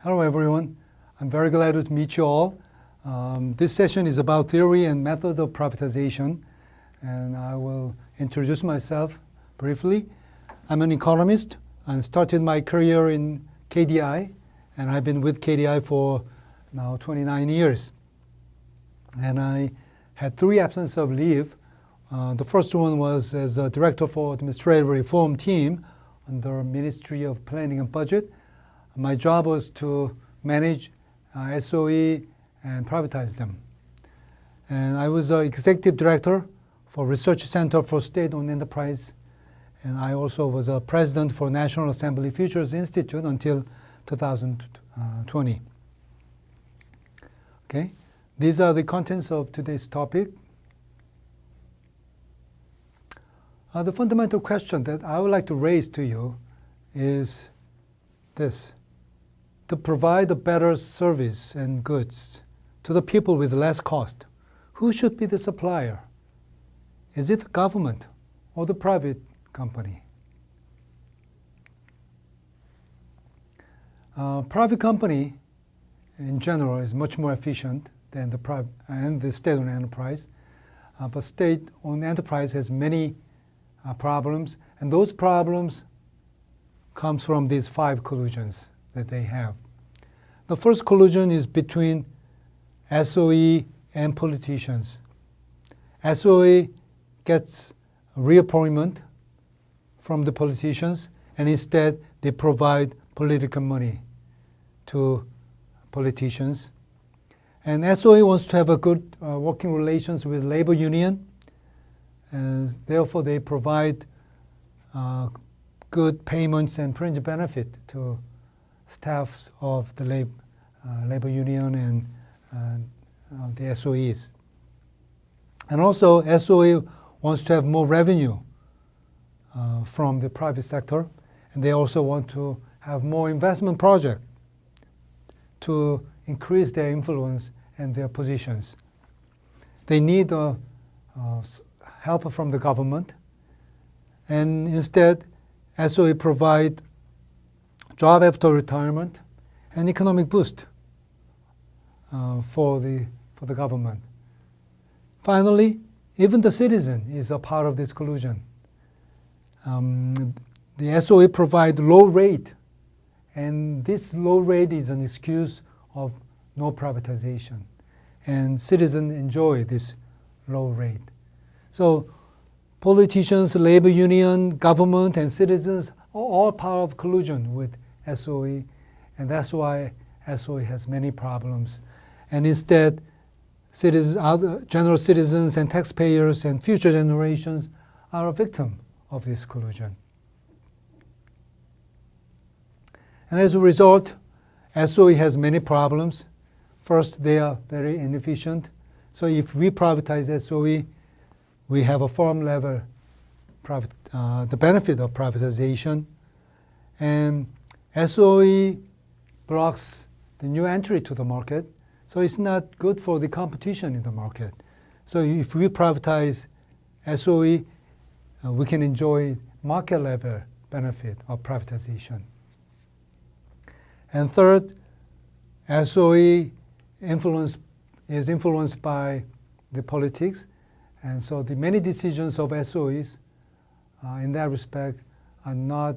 Hello everyone. I'm very glad to meet you all. This session is about theory and method of privatization, and I will introduce myself briefly. I'm an economist and started my career in KDI, and I've been with KDI for now 29 years. And I had 3 absences of leave. The first one was as a director for administrative reform team under Ministry of Planning and Budget. My job was to manage SOE and privatize them. And I was executive director for Research Center for State-Owned Enterprise. And I also was a president for National Assembly Futures Institute until 2020. Okay, these are the contents of today's topic. The fundamental question that I would like to raise to you is this: to provide a better service and goods to the people with less cost, who should be the supplier? Is it the government or the private company? Private company in general is much more efficient than the state-owned enterprise. But state-owned enterprise has many problems, and those problems comes from these 5 collusions that they have. The first collusion is between SOE and politicians. SOE gets reappointment from the politicians, and instead they provide political money to politicians. And SOE wants to have a good working relations with labor union, and therefore they provide good payments and fringe benefit to staffs of the labor union and the SOEs. And also SOE wants to have more revenue from the private sector, and they also want to have more investment projects to increase their influence and their positions. They need help from the government, and instead SOE provide job after retirement and economic boost for the government. Finally, even the citizen is a part of this collusion. The SOE provide low rate, and this low rate is an excuse of no privatization, and citizens enjoy this low rate. So politicians, labor union, government, and citizens are all part of collusion with SOE, and that's why SOE has many problems. And instead, general citizens and taxpayers and future generations are a victim of this collusion. And as a result, SOE has many problems. First, they are very inefficient. So if we privatize SOE, we have a firm level the benefit of privatization. And SOE blocks the new entry to the market, so it's not good for the competition in the market. So if we privatize SOE, we can enjoy market level benefit of privatization. And third, SOE is influenced by the politics, and so the many decisions of SOEs in that respect are not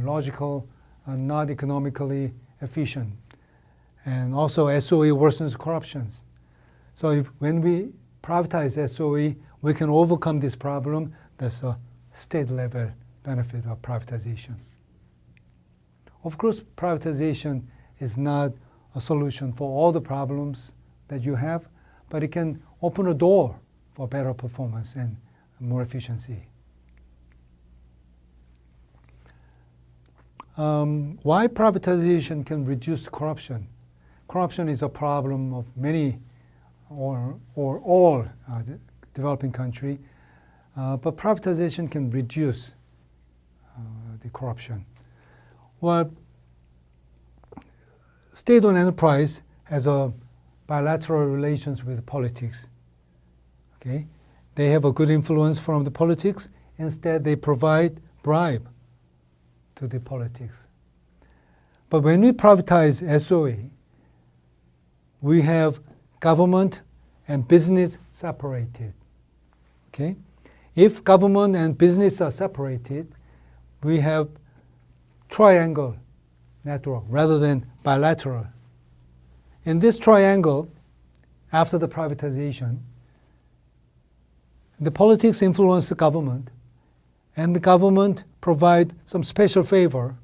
logical, are not economically efficient. And also SOE worsens corruption. So when we privatize SOE, we can overcome this problem. That's a state level benefit of privatization. Of course, privatization is not a solution for all the problems that you have, but it can open a door for better performance and more efficiency. Why privatization can reduce corruption? Corruption is a problem of many or all developing countries, but privatization can reduce the corruption. Well, state-owned enterprise has a bilateral relations with politics. Okay, they have a good influence from the politics. Instead, they provide bribe to the politics. But when we privatize SOE, we have government and business separated. Okay? If government and business are separated, we have triangle network rather than bilateral. In this triangle, after the privatization, the politics influence the government, and the government provide some special favor,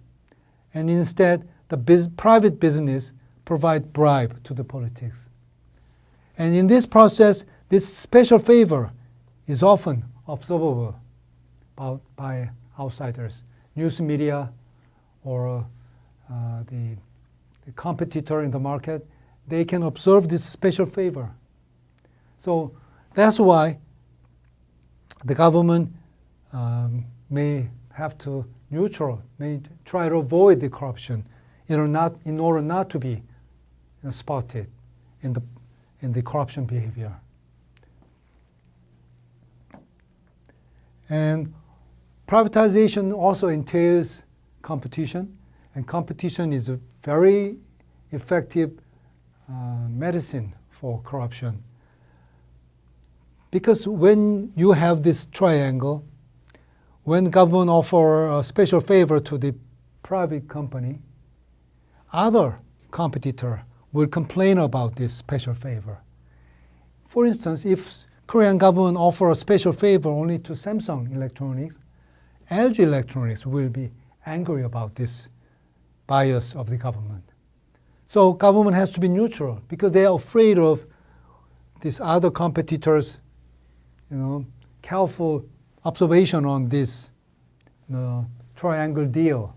and instead the private business provide bribe to the politics. And in this process, this special favor is often observable by outsiders, news media, or the competitor in the market. They can observe this special favor. So that's why the government may have to may try to avoid the corruption in order not to be spotted in the corruption behavior. And privatization also entails competition, and competition is a very effective medicine for corruption. Because when you have this triangle, when government offer a special favor to the private company, other competitor will complain about this special favor. For instance, if Korean government offer a special favor only to Samsung Electronics, LG Electronics will be angry about this bias of the government. So government has to be neutral because they are afraid of these other competitors, careful observation on this triangle deal.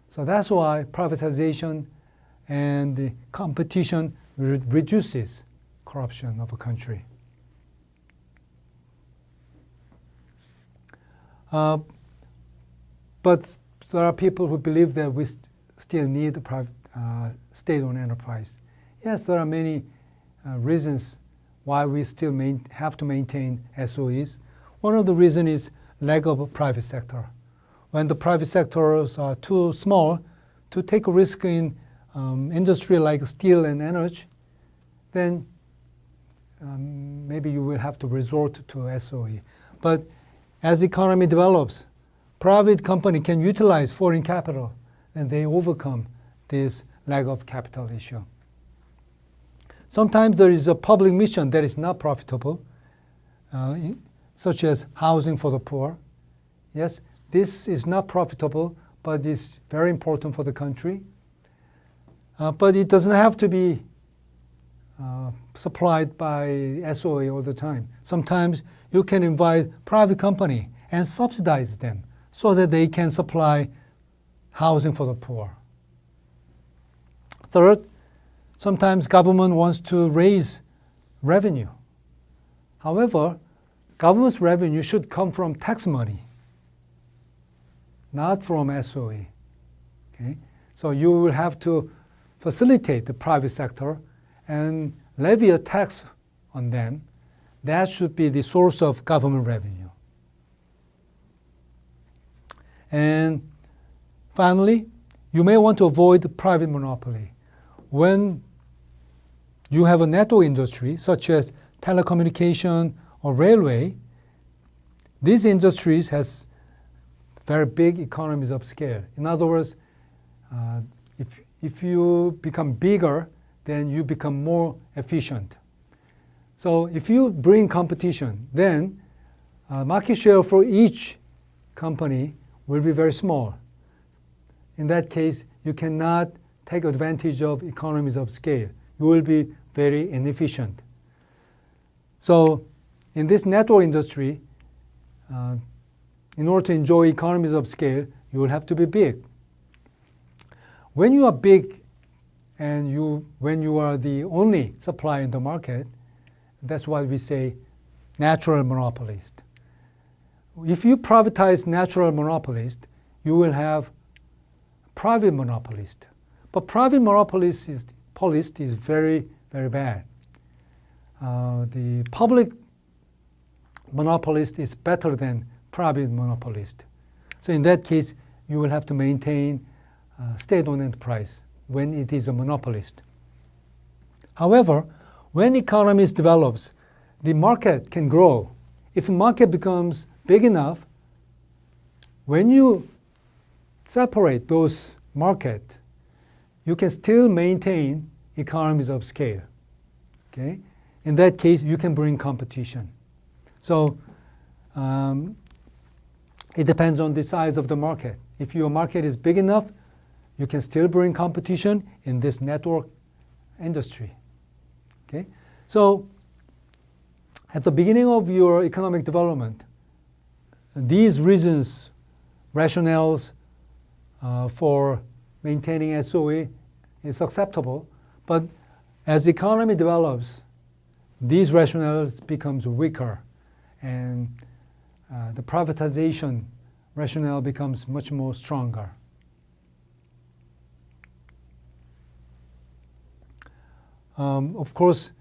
So that's why privatization and the competition reduces corruption of a country. But there are people who believe that we still need the state-owned enterprise. Yes, there are many reasons why we still have to maintain SOEs. One of the reasons is lack of a private sector. When the private sectors are too small to take a risk in industry like steel and energy, then maybe you will have to resort to SOE. But as the economy develops, private company can utilize foreign capital, and they overcome this lack of capital issue. Sometimes there is a public mission that is not profitable, such as housing for the poor. Yes, this is not profitable, but it's very important for the country. But it doesn't have to be supplied by SOE all the time. Sometimes you can invite private company and subsidize them so that they can supply housing for the poor. Third, sometimes government wants to raise revenue. However, government's revenue should come from tax money, not from SOE. Okay? So you will have to facilitate the private sector and levy a tax on them. That should be the source of government revenue. And finally, you may want to avoid private monopoly. When you have a network industry, such as telecommunication or railway, these industries has very big economies of scale. In other words, if you become bigger, then you become more efficient. So if you bring competition, then market share for each company will be very small. In that case, you cannot take advantage of economies of scale. You will be very inefficient. So in this network industry, in order to enjoy economies of scale, you will have to be big. When you are big and when you are the only supplier in the market, that's why we say natural monopolist. If you privatize natural monopolist, you will have private monopolist. But private monopolist is very, very bad. The public monopolist is better than private monopolist. So in that case, you will have to maintain state-owned enterprise when it is a monopolist. However, when economies develops, the market can grow. If a market becomes big enough, when you separate those markets, you can still maintain economies of scale. Okay? In that case, you can bring competition. So it depends on the size of the market. If your market is big enough, you can still bring competition in this network industry. Okay? So at the beginning of your economic development, these reasons, rationales for maintaining SOE is acceptable, but as the economy develops, these rationales becomes weaker, and the privatization rationale becomes much more stronger. Of course,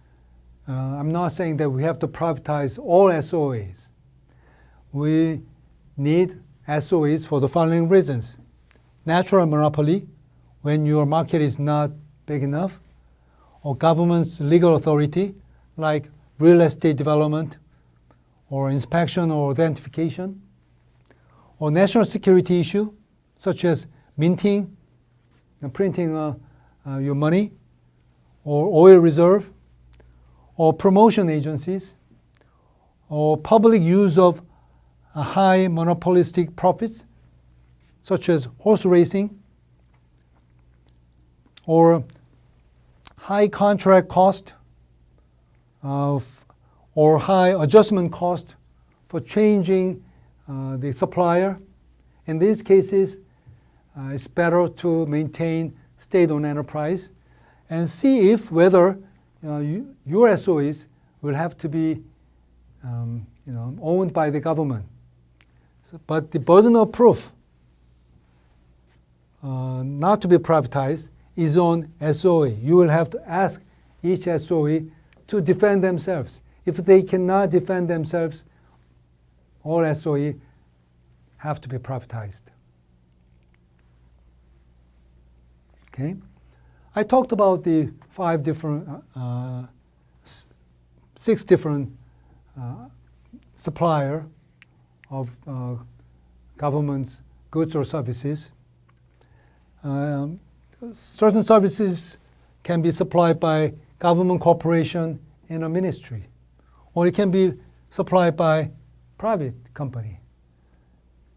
I'm not saying that we have to privatize all SOEs. We need SOEs for the following reasons. Natural monopoly, when your market is not big enough, or government's legal authority, like real estate development, or inspection or identification, or national security issue, such as minting and printing your money, or oil reserve, or promotion agencies, or public use of high monopolistic profits, such as horse racing, or high contract cost, or high adjustment cost for changing the supplier. In these cases, it's better to maintain state-owned enterprise and see if whether your SOEs will have to be owned by the government. But the burden of proof not to be privatized is on SOE. You will have to ask each SOE to defend themselves. If they cannot defend themselves, all SOE have to be privatized. Okay? I talked about the six different supplier of government's goods or services. Certain services can be supplied by government corporation in a ministry, or it can be supplied by private company.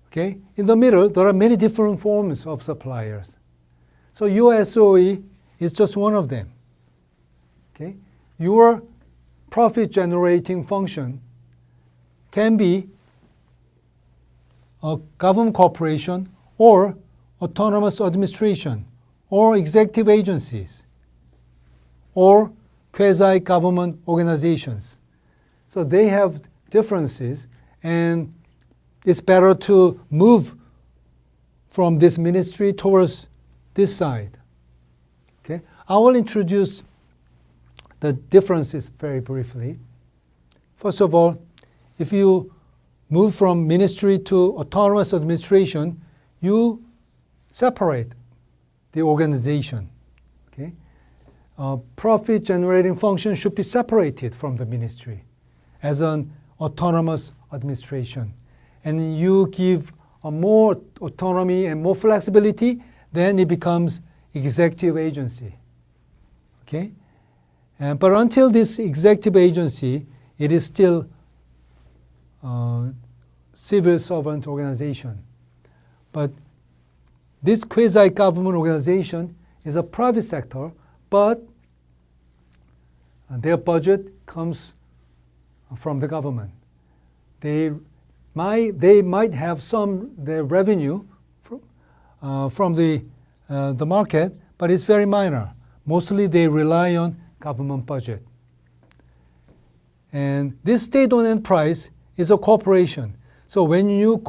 Okay? In the middle, there are many different forms of suppliers. So your SOE is just one of them. Okay? Your profit-generating function can be a government corporation or autonomous administration or executive agencies or quasi-government organizations. So they have differences, and it's better to move from this ministry towards this side. Okay? I will introduce the differences very briefly. First of all, if you move from ministry to autonomous administration, you separate the organization. Okay? Profit-generating function should be separated from the ministry as an autonomous administration. And you give more autonomy and more flexibility, then it becomes executive agency. Okay? But until this executive agency, it is still civil servant organization. But this quasi-government organization is a private sector, but their budget comes from the government. They might have their revenue from the market, but it's very minor. Mostly they rely on government budget. And this state-owned enterprise is a corporation. So when you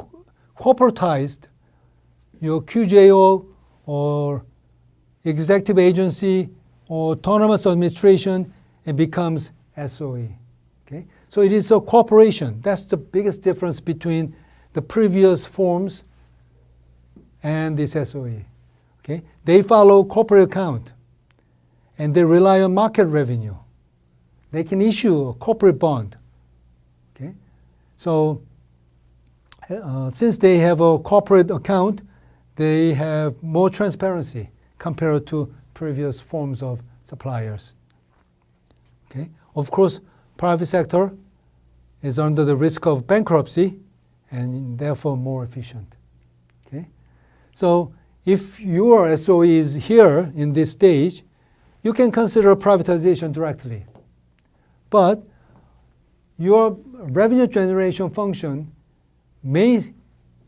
corporatized your QJO or executive agency or autonomous administration, it becomes SOE. Okay? So it is a corporation. That's the biggest difference between the previous forms and this SOE. Okay? They follow corporate account, and they rely on market revenue. They can issue a corporate bond. Okay? So since they have a corporate account, they have more transparency compared to previous forms of suppliers. Okay? Of course, private sector is under the risk of bankruptcy and therefore more efficient. Okay? So if your SOE is here in this stage, you can consider privatization directly. But your revenue generation function may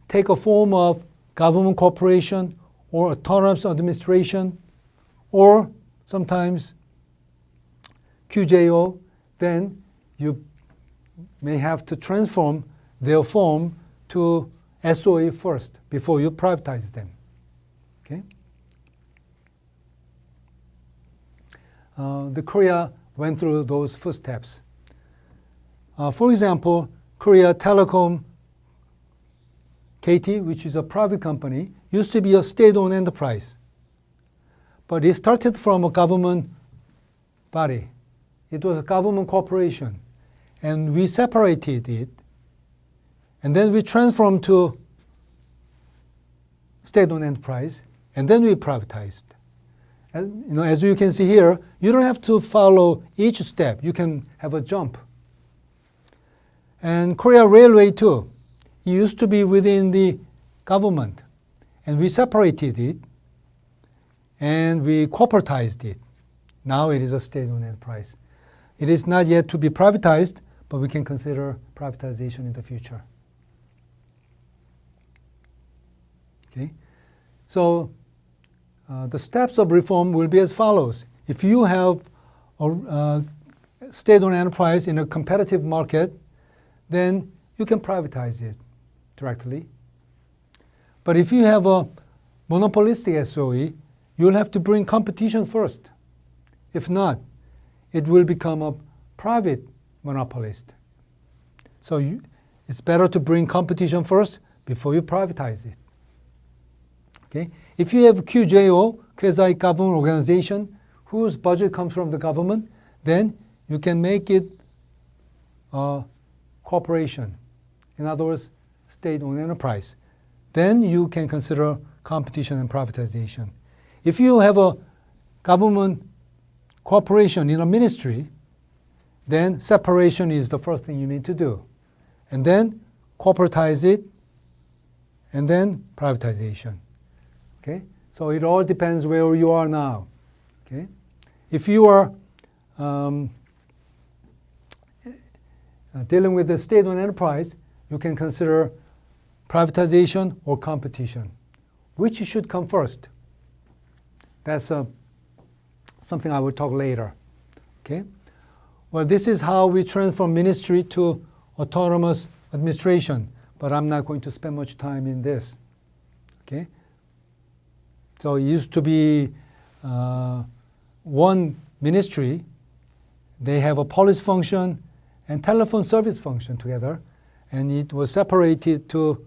take a form of government corporation or autonomous administration or sometimes QJO. Then you may have to transform their form to SOE first before you privatize them. Okay? The Korea went through those footsteps. For example, Korea Telecom KT, which is a private company, used to be a state-owned enterprise. But it started from a government body. It was a government corporation. And we separated it. And then we transformed to state-owned enterprise. And then we privatized. And, as you can see here, you don't have to follow each step. You can have a jump. And Korea Railway too. It used to be within the government. And we separated it. And we corporatized it. Now it is a state-owned enterprise. It is not yet to be privatized, but we can consider privatization in the future. Okay? So the steps of reform will be as follows. If you have a state-owned enterprise in a competitive market, then you can privatize it directly. But if you have a monopolistic SOE, you'll have to bring competition first. If not, it will become a private monopolist. So it's better to bring competition first before you privatize it. Okay? If you have QJO, quasi-government organization, whose budget comes from the government, then you can make it a corporation. In other words, state-owned enterprise. Then you can consider competition and privatization. If you have a government corporation in a ministry, then separation is the first thing you need to do. And then corporatize it, and then privatization. Okay? So it all depends where you are now. Okay? If you are dealing with the state-owned enterprise, you can consider privatization or competition. Which should come first? That's something I will talk later. Okay? Well, this is how we transform ministry to autonomous administration, but I'm not going to spend much time in this. Okay? So it used to be one ministry. They have a police function and telephone service function together, and it was separated to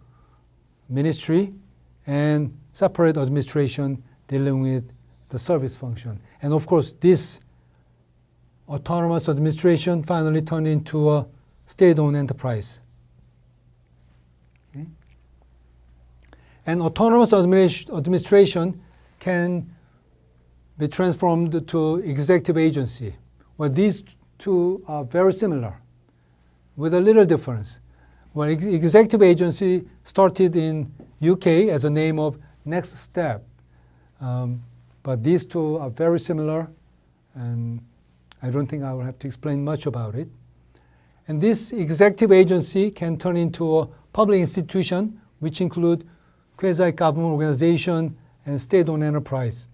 ministry and separate administration dealing with the service function. And of course, this autonomous administration finally turned into a state-owned enterprise. Okay? And autonomous administration can be transformed to executive agency. Well, these two are very similar with a little difference. Well, executive agency started in UK as a name of Next Step. But these two are very similar, and I don't think I will have to explain much about it. And this executive agency can turn into a public institution, which include quasi-government organization and state-owned enterprise.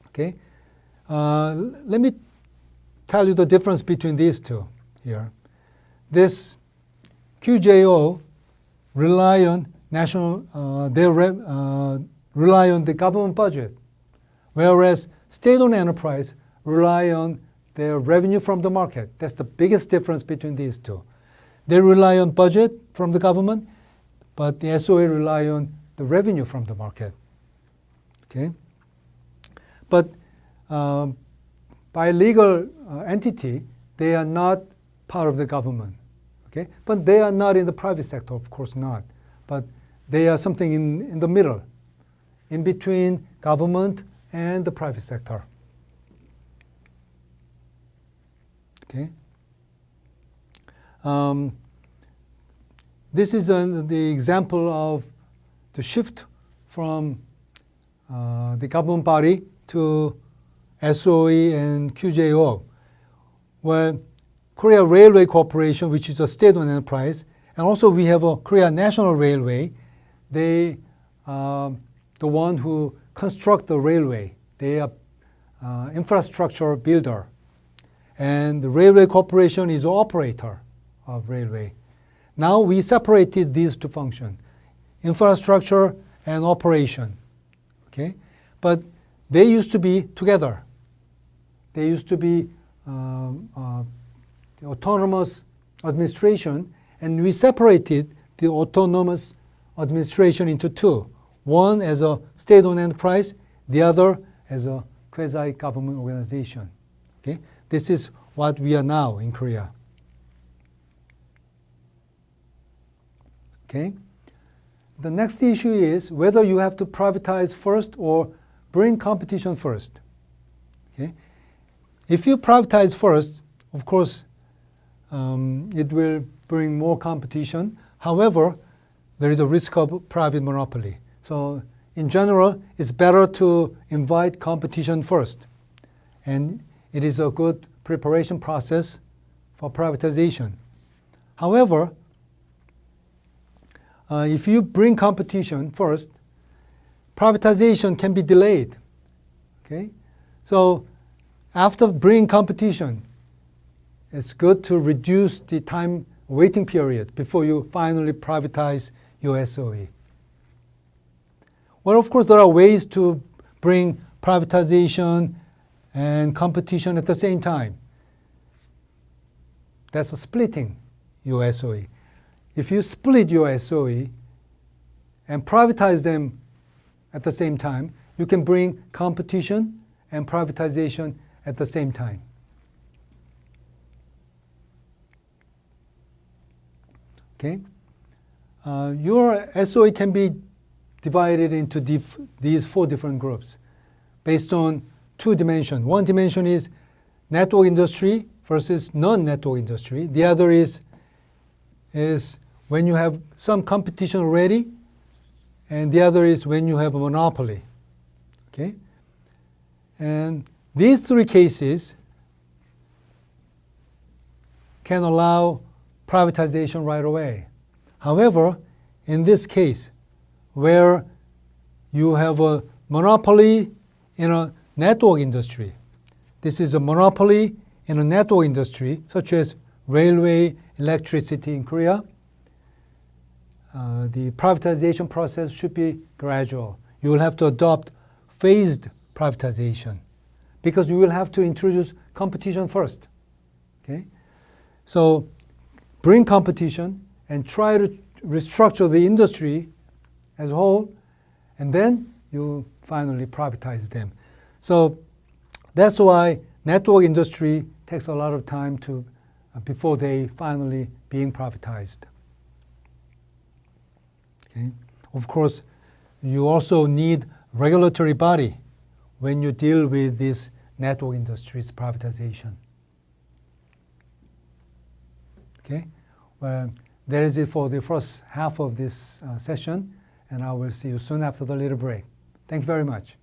Okay? Let me tell you the difference between these two here. This QJO rely on rely on the government budget, whereas state-owned enterprise rely on their revenue from the market. That's the biggest difference between these two. They rely on budget from the government, but the SOE rely on the revenue from the market. Okay, but by legal entity, they are not part of the government. Okay, but they are not in the private sector, of course not. But they are something in the middle, in between government and the private sector. Okay. This is the example of the shift from the government body to SOE and QJO, where Korea Railway Corporation, which is a state-owned enterprise, and also we have a Korea National Railway. They are the one who construct the railway. They are infrastructure builder. And the Railway Corporation is the operator of railway. Now we separated these two functions, infrastructure and operation. Okay? But they used to be together. They used to be the autonomous administration, and we separated the autonomous administration into two. One as a state-owned enterprise, the other as a quasi-government organization. Okay? This is what we are now in Korea. Okay? The next issue is whether you have to privatize first or bring competition first. Okay? If you privatize first, of course, it will bring more competition. However, there is a risk of private monopoly. So in general, it's better to invite competition first. And it is a good preparation process for privatization. However, if you bring competition first, privatization can be delayed. Okay? So after bringing competition, it's good to reduce the time waiting period before you finally privatize your SOE. Well, of course, there are ways to bring privatization and competition at the same time. That's splitting your SOE. If you split your SOE and privatize them at the same time, you can bring competition and privatization at the same time. Okay? Your SOE can be divided into these four different groups based on two dimensions. One dimension is network industry versus non-network industry. The other is when you have some competition already, and the other is when you have a monopoly. Okay? And these three cases can allow privatization right away. However, in this case, where you have a monopoly in a network industry, this is a monopoly in a network industry, such as railway, electricity in Korea, the privatization process should be gradual. You will have to adopt phased privatization because you will have to introduce competition first. Okay? So bring competition and try to restructure the industry as a whole, and then you finally privatize them. So that's why network industry takes a lot of time to before they finally being privatized. Okay? Of course, you also need regulatory body when you deal with this network industry's privatization. Okay? Well, that is it for the first half of this session, and I will see you soon after the little break. Thank you very much.